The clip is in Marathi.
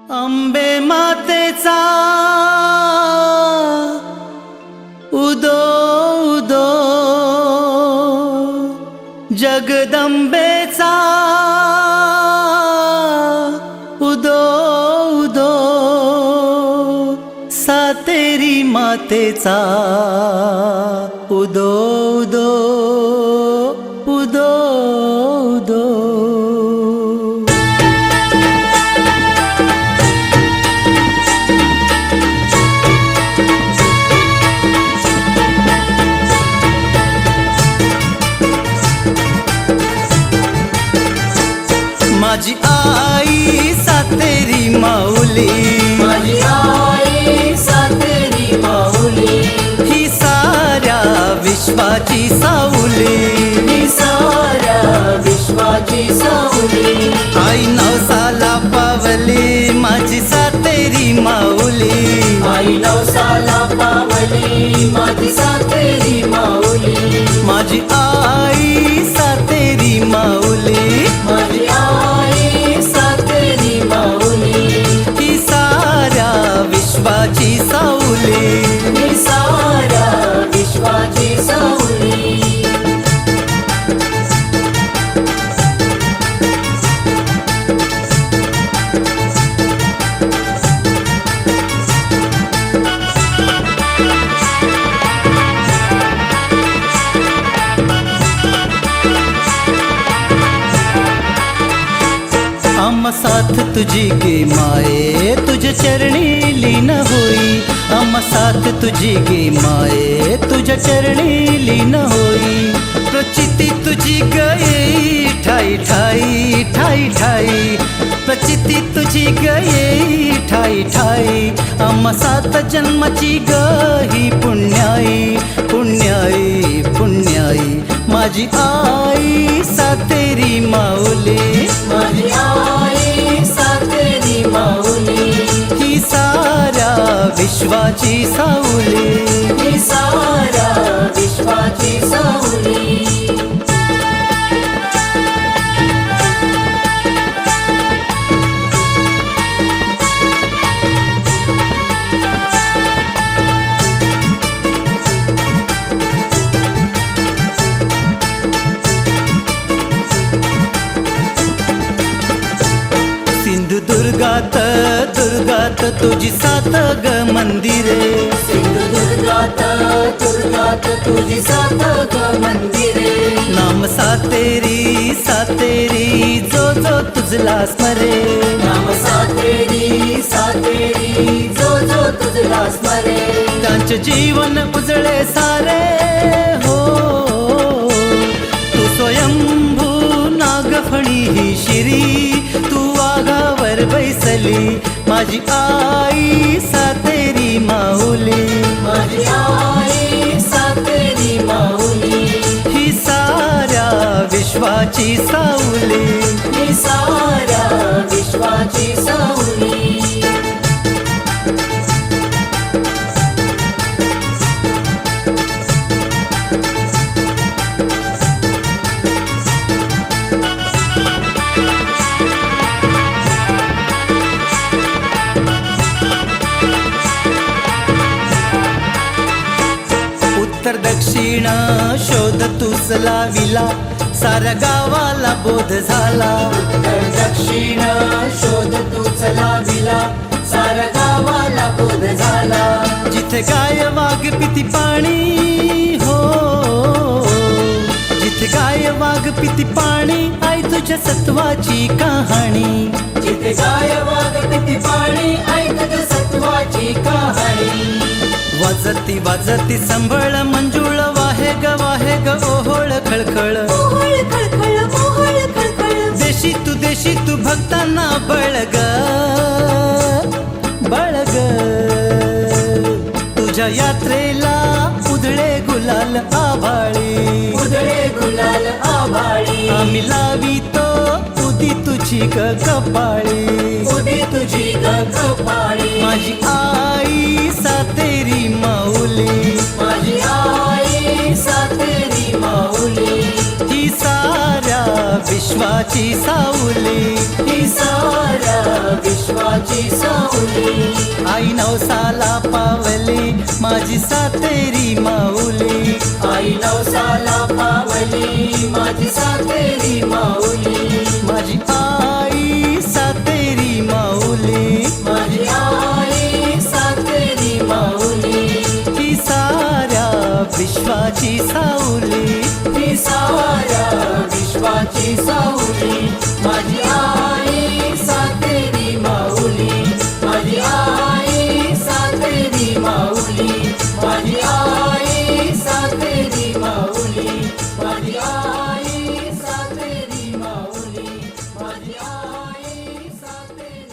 अंबे मातेचा उदो उदो, जगदंबेचा उदो उदो, सातेरी मातेचा उदो उदो उदो उदो। माझी आई सातेरी माऊली, माझी आई सातेरी माऊली, ही साऱ्या विश्वाची सावली, ही साऱ्या विश्वाची सावली। आई नवसाला पावली माझी सातेरी माऊली, आई नवसाला पावली माझी सातेरी माऊली, माझी आई सातेरी माऊली, माझी आई सातेरी माऊली, ही साऱ्या विश्वाची सावली, ही साऱ्या विश्वाची सावली। अम्मा साथ तुझी गे माये तुझ्या चरणी लीन होई, अम्मा साथ तुझी गे माये तुझ्या चरणी लीन होई, प्रचिती तुझी गई ठाई ठाई ठाई ठाई, प्रचिती तुझी गई ठाई ठाई, अम्मा सात जन्माची गही पुण्याई पुण्याई पुण्याई, माझी आई सातेरी माऊली, माझी आई सातेरी माऊली, ही साऱ्या विश्वाची सावली, ही साऱ्या विश्वाची सावली। सिंधुदुर्गात दुर्गात तुझी सात ग मंदिरे, सिंधुदुर्गात दुर्गात तुझी सात ग मंदिरे, नाम सातेरी सातेरी जो जो तुझला स्मरे, नाम सातेरी सातेरी जो जो तुझला स्मरे, त्यांचे जीवन उजळे सारे हो, तू स्वयंभू नागफणी ही शिरी, तू वाघावर बैसली माझी आई सातेरी माऊली, माझी आई सातेरी माऊली, ही साऱ्या विश्वाची सावली, ही साऱ्या विश्वाची सावली। उत्तर दक्षिण शोध तूच लाविला, साऱ्या गावाला बोध झाला, उत्तर दक्षिण शोध तूच लाविला, साऱ्या गावाला बोध झाला, जिथे गाय वाघ पिती पाणी हो, जिथे गाय वाघ पिती पाणी, आई तुझ्या सत्वाची कहाणी, जिथे गाय वाघ पिती पाणी, आई तुझ्या सत्वाची कहाणी, वाजती वाजती संभळ मंजुळ वाहे ग ओहोळ खळखळ, मोहोळ खळखळ मोहोळ खळखळ, देशी तू भक्तांना बळग बळग, तुझ्या यात्रेला उधळे गुलाल आभाळी, उधळे गुलाल आभाळी, आम्ही लावितो उदी तुझी ग कपाळी, उदी तुझी ग कपाळी, माझी आई सातेरी माऊली, माझी आई सातेरी माऊली, ही साऱ्या विश्वाची सावली, ही साऱ्या विश्वाची सावली. आई नवसाला पावली माझी सातेरी माऊली. आई नवसाला पावली माझी सातेरी माऊली.